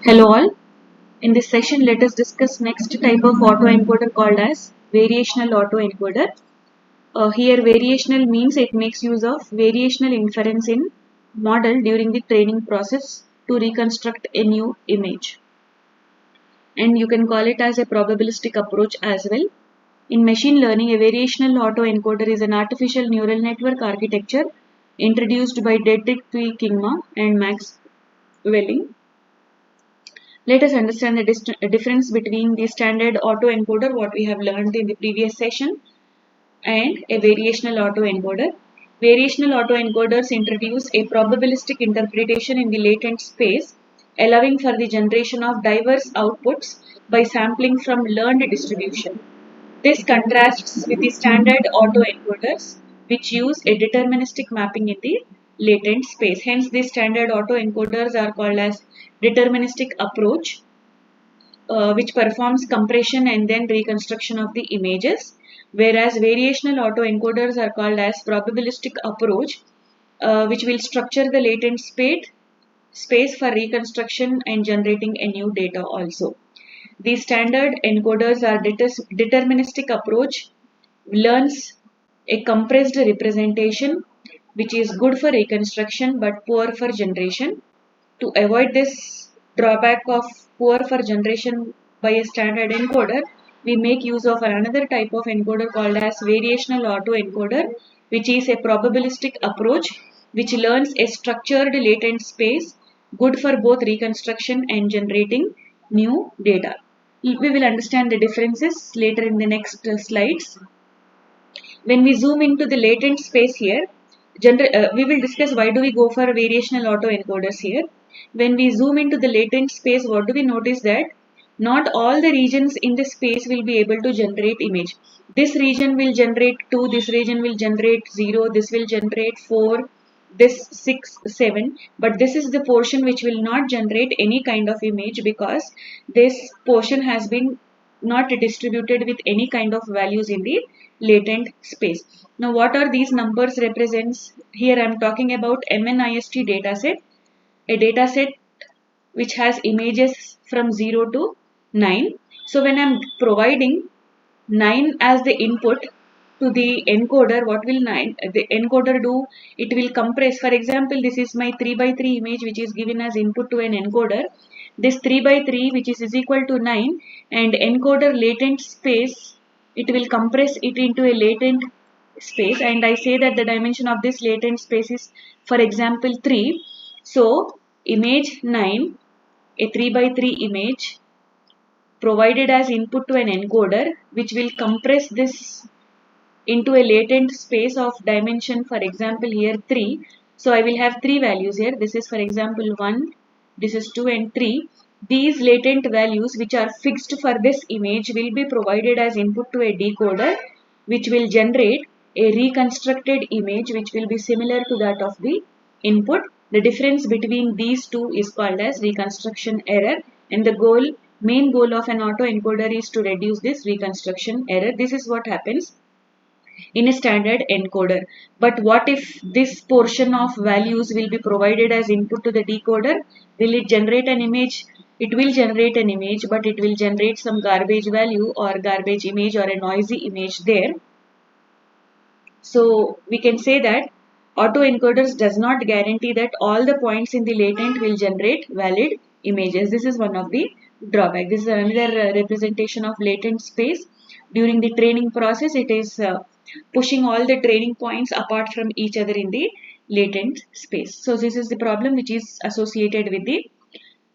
Hello all. In this session, let us discuss next type of autoencoder called as variational autoencoder. Here, variational means it makes use of variational inference in model during the training process to reconstruct a new image. And you can call it as a probabilistic approach as well. In machine learning, a variational autoencoder is an artificial neural network architecture introduced by Dietrich P. Kingma and Max Welling. Let us understand the difference between the standard autoencoder, what we have learned in the previous session, and a variational autoencoder. Variational autoencoders introduce a probabilistic interpretation in the latent space, allowing for the generation of diverse outputs by sampling from learned distribution. This contrasts with the standard autoencoders, which use a deterministic mapping in the latent space. Hence, the standard autoencoders are called as deterministic approach, which performs compression and then reconstruction of the images, whereas variational autoencoders are called as probabilistic approach, which will structure the latent space for reconstruction and generating a new data also. The standard encoders are deterministic approach, learns a compressed representation which is good for reconstruction but poor for generation. To avoid this drawback of poor for generation by a standard encoder, we make use of another type of encoder called as variational autoencoder, which is a probabilistic approach which learns a structured latent space good for both reconstruction and generating new data. We will understand the differences later in the next slides. When we zoom into the latent space here, we will discuss why do we go for variational autoencoders here. When we zoom into the latent space, what do we notice that not all the regions in the space will be able to generate image. This region will generate 2, this region will generate 0, this will generate 4, this 6, 7, but this is the portion which will not generate any kind of image because this portion has been not distributed with any kind of values in the latent space. Now what are these numbers represents? Here I am talking about MNIST dataset, a dataset which has images from 0 to 9. So when I am providing 9 as the input to the encoder, what will the encoder do? It will compress. For example, this is my 3 by 3 image which is given as input to an encoder. This 3 by 3 which is equal to 9 and encoder latent space, it will compress it into a latent space, and I say that the dimension of this latent space is, for example, 3. So image 9, a 3 by 3 image provided as input to an encoder, which will compress this into a latent space of dimension, for example here 3. So I will have 3 values here. This is for example 1, this is 2 and 3. These latent values which are fixed for this image will be provided as input to a decoder, which will generate a reconstructed image which will be similar to that of the input. The difference between these two is called as reconstruction error, and the main goal of an autoencoder is to reduce this reconstruction error. This is what happens in a standard encoder. But what if this portion of values will be provided as input to the decoder? Will it generate an image? It will generate an image, but it will generate some garbage value or garbage image or a noisy image there. So we can say that autoencoders does not guarantee that all the points in the latent will generate valid images. This is one of the drawback. This is another representation of latent space. During the training process, it is pushing all the training points apart from each other in the latent space. So this is the problem which is associated with the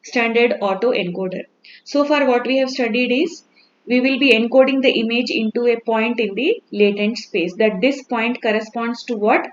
standard autoencoder. So far what we have studied is we will be encoding the image into a point in the latent space, that this point corresponds to what?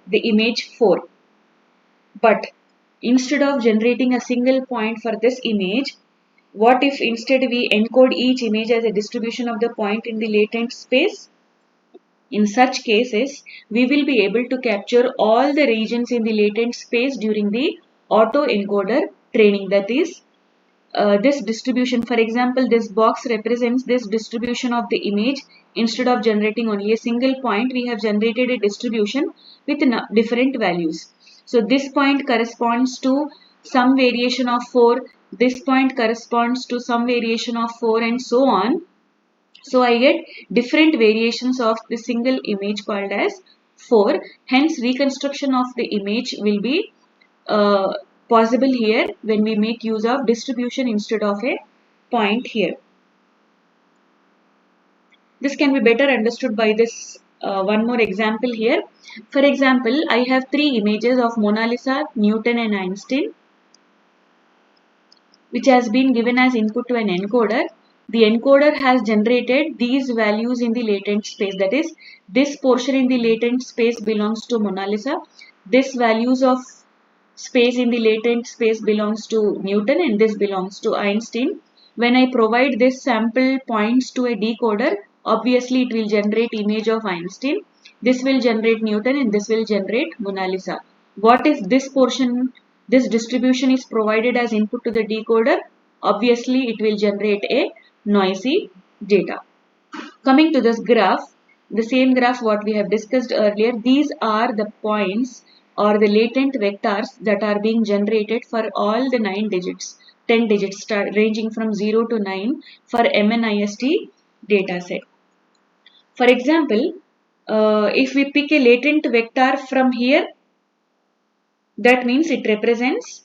The image 4. But instead of generating a single point for this image, what if instead we encode each image as a distribution of the point in the latent space? In such cases, we will be able to capture all the regions in the latent space during the autoencoder training. That is, this distribution, for example, this box represents this distribution of the image. Instead of generating only a single point, we have generated a distribution with different values. So this point corresponds to some variation of 4, this point corresponds to some variation of 4 and so on. So I get different variations of the single image called as 4. Hence reconstruction of the image will be possible here when we make use of distribution instead of a point here. This can be better understood by this one more example here. For example, I have 3 images of Mona Lisa, Newton and Einstein, which has been given as input to an encoder. The encoder has generated these values in the latent space. That is, this portion in the latent space belongs to Mona Lisa. This values of space in the latent space belongs to Newton and this belongs to Einstein. When I provide this sample points to a decoder, obviously it will generate image of Einstein. This will generate Newton and this will generate Mona Lisa. What if this portion, this distribution is provided as input to the decoder? Obviously it will generate a noisy data. Coming to this graph, the same graph what we have discussed earlier, these are the points or the latent vectors that are being generated for all the 9 digits, 10 digits ranging from 0 to 9 for MNIST dataset. For example, if we pick a latent vector from here, that means it represents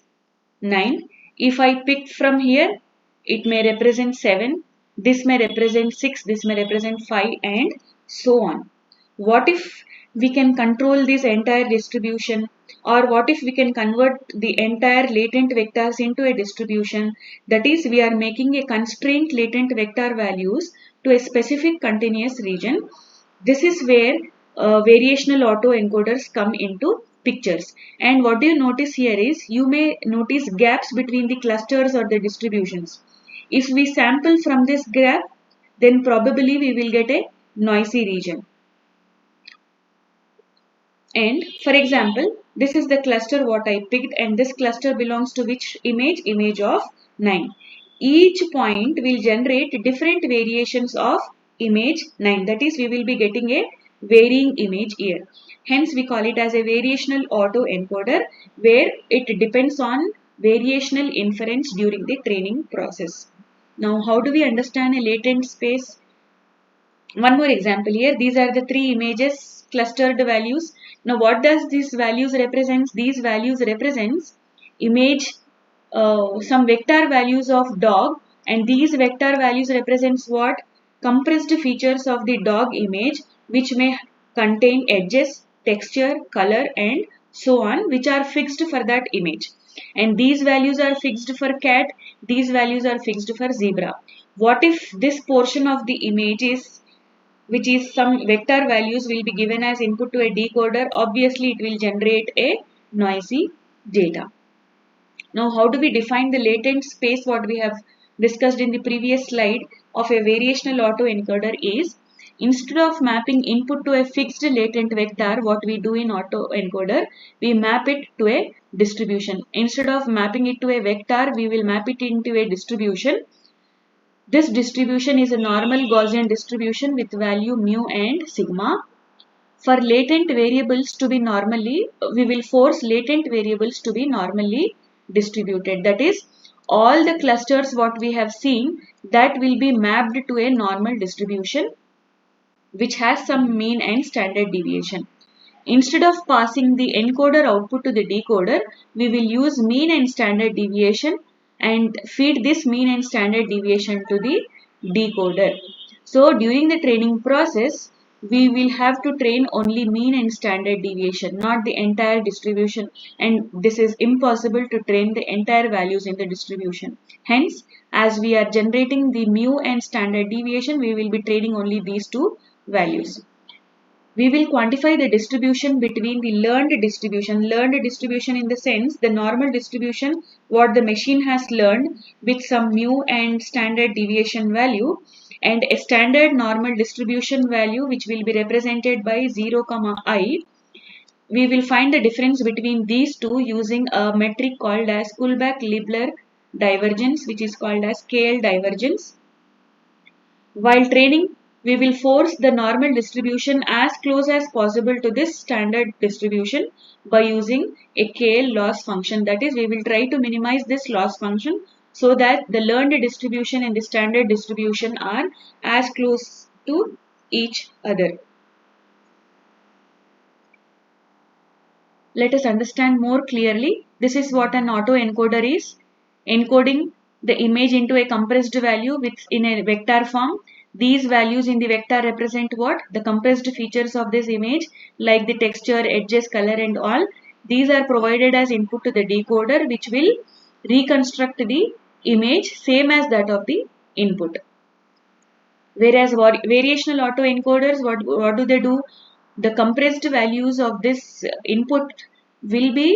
9. If I pick from here, it may represent 7. This may represent 6. This may represent 5 and so on. What if we can control this entire distribution, or what if we can convert the entire latent vectors into a distribution? That is, we are making a constraint latent vector values to a specific continuous region. This is where variational autoencoders come into pictures. And what do you notice here is, you may notice gaps between the clusters or the distributions. If we sample from this graph, then probably we will get a noisy region. And for example, this is the cluster what I picked, and this cluster belongs to which image? Image of 9. Each point will generate different variations of image 9. That is, we will be getting a varying image here. Hence, we call it as a variational autoencoder, where it depends on variational inference during the training process. Now, how do we understand a latent space? One more example here. These are the 3 images clustered values. Now, what does these values represent? These values represents image, some vector values of dog, and these vector values represents what? Compressed features of the dog image, which may contain edges, texture, color and so on, which are fixed for that image. And these values are fixed for cat, these values are fixed for zebra. What if this portion of the image is, which is some vector values, will be given as input to a decoder? Obviously it will generate a noisy data. Now, how do we define the latent space? What we have discussed in the previous slide of a variational autoencoder is, instead of mapping input to a fixed latent vector, what we do in autoencoder, we map it to a distribution. Instead of mapping it to a vector, we will map it into a distribution. This distribution is a normal Gaussian distribution with value mu and sigma. For latent variables to be normally, we will force latent variables to be normally distributed. That is, all the clusters what we have seen, that will be mapped to a normal distribution which has some mean and standard deviation. Instead of passing the encoder output to the decoder, we will use mean and standard deviation and feed this mean and standard deviation to the decoder. So during the training process, we will have to train only mean and standard deviation, not the entire distribution, and this is impossible to train the entire values in the distribution. Hence, as we are generating the mu and standard deviation, we will be training only these 2 values. We will quantify the distribution between the learned distribution in the sense the normal distribution what the machine has learned with some mu and standard deviation value, and a standard normal distribution value which will be represented by 0, I. We will find the difference between these 2 using a metric called as Kullback-Leibler divergence, which is called as KL divergence. While training, we will force the normal distribution as close as possible to this standard distribution by using a KL loss function. That is, we will try to minimize this loss function so that the learned distribution and the standard distribution are as close to each other. Let us understand more clearly. This is what an autoencoder is. Encoding the image into a compressed value in a vector form. These values in the vector represent what? The compressed features of this image, like the texture, edges, color and all. These are provided as input to the decoder, which will reconstruct the image same as that of the input. Whereas variational autoencoders, what do they do? The compressed values of this input will be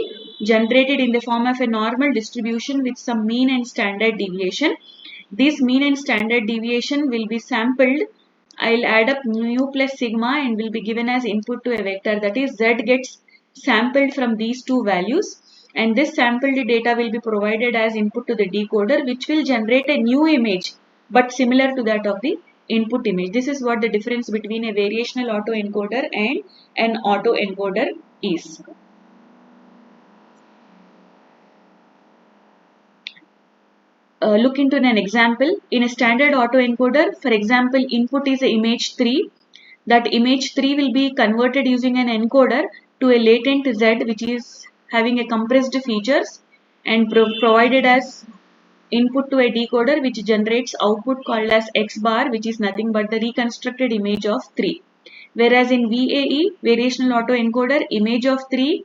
generated in the form of a normal distribution with some mean and standard deviation. This mean and standard deviation will be sampled. I'll add up mu plus sigma and will be given as input to a vector. That is, Z gets sampled from these two values, and this sampled data will be provided as input to the decoder, which will generate a new image but similar to that of the input image. This is what the difference between a variational autoencoder and an autoencoder is. Look into an example. In a standard autoencoder, for example, input is image 3. That image 3 will be converted using an encoder to a latent Z, which is having a compressed features, and provided as input to a decoder, which generates output called as X bar, which is nothing but the reconstructed image of 3. Whereas in VAE, variational autoencoder, image of 3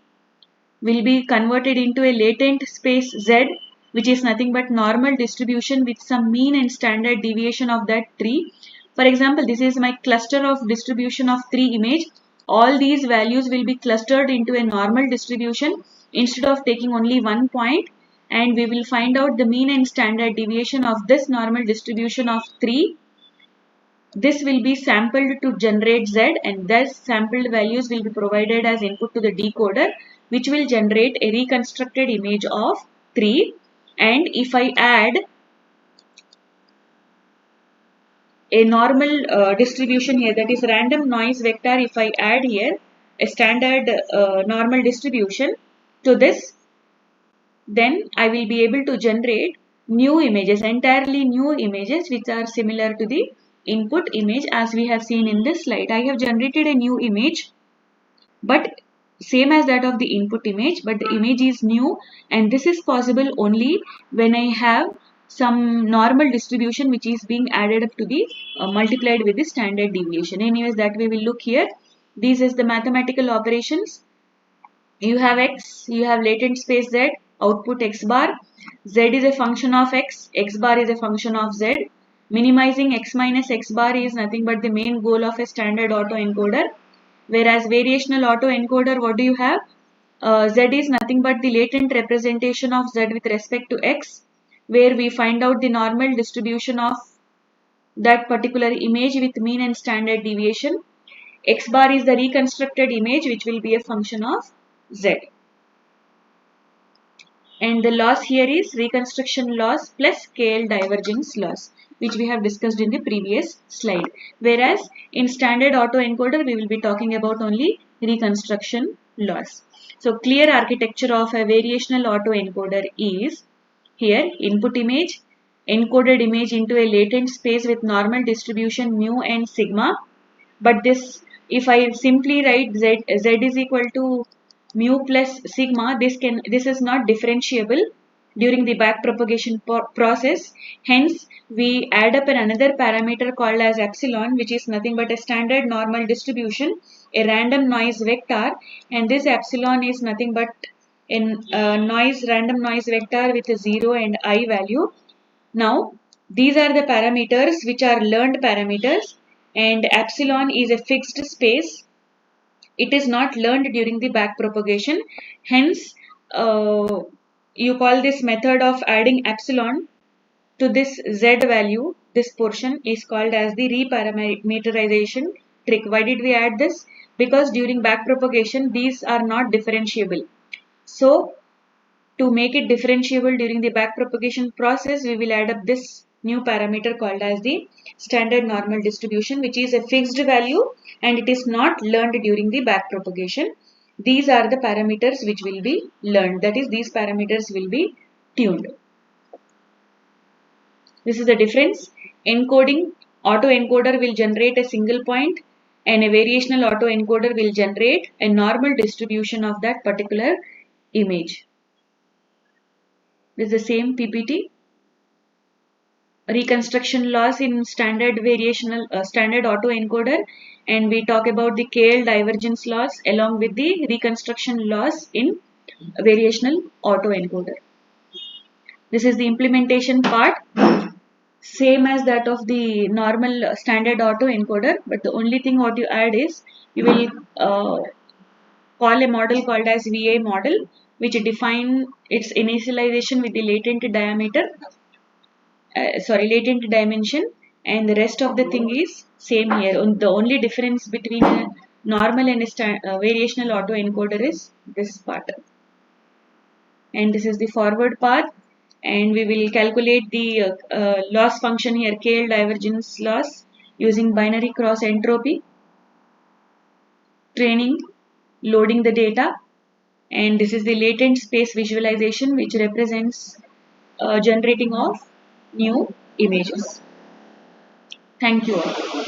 will be converted into a latent space Z, which is nothing but normal distribution with some mean and standard deviation of that 3. For example, this is my cluster of distribution of 3 image. All these values will be clustered into a normal distribution instead of taking only one point, and we will find out the mean and standard deviation of this normal distribution of 3. This will be sampled to generate Z, and thus sampled values will be provided as input to the decoder, which will generate a reconstructed image of 3. And if I add a normal distribution here, that is random noise vector, if I add here a standard normal distribution to this, then I will be able to generate new images, entirely new images, which are similar to the input image as we have seen in this slide. I have generated a new image, but same as that of the input image, but the image is new, and this is possible only when I have some normal distribution which is being added up to the multiplied with the standard deviation. Anyways, that we will look here. This is the mathematical operations. You have X, you have latent space Z, output X bar. Z is a function of X, X bar is a function of Z. Minimizing X minus X bar is nothing but the main goal of a standard autoencoder. Whereas variational autoencoder, what do you have? Z is nothing but the latent representation of Z with respect to X, where we find out the normal distribution of that particular image with mean and standard deviation. X bar is the reconstructed image, which will be a function of Z. And the loss here is reconstruction loss plus KL divergence loss, which we have discussed in the previous slide. Whereas in standard autoencoder, we will be talking about only reconstruction loss. So clear architecture of a variational autoencoder is here input image, encoded image into a latent space with normal distribution mu and sigma. But this, if I simply write Z is equal to mu plus sigma, this is not differentiable during the backpropagation process. Hence, we add up another parameter called as epsilon, which is nothing but a standard normal distribution, a random noise vector, and this epsilon is nothing but a random noise vector with a 0 and I value. Now, these are the parameters which are learned parameters, and epsilon is a fixed space. It is not learned during the backpropagation. Hence, you call this method of adding epsilon to this Z value, this portion is called as the reparameterization trick. Why did we add this? Because during backpropagation, these are not differentiable. So, to make it differentiable during the backpropagation process, we will add up this new parameter called as the standard normal distribution, which is a fixed value and it is not learned during the backpropagation. These are the parameters which will be learned, that is, these parameters will be tuned. This is the difference. Encoding autoencoder will generate a single point and a variational autoencoder will generate a normal distribution of that particular image. This is the same PPT. Reconstruction loss in standard autoencoder, and we talk about the KL divergence loss along with the reconstruction loss in variational autoencoder. This is the implementation part, same as that of the normal standard autoencoder, but the only thing what you add is you will call a model called as VA model, which define its initialization with the latent dimension, and the rest of the thing is same here. The only difference between a normal and a variational autoencoder is this part. And this is the forward path, and we will calculate the loss function here, KL divergence loss, using binary cross entropy, training, loading the data, and this is the latent space visualization, which represents generating of new images. Thank you all.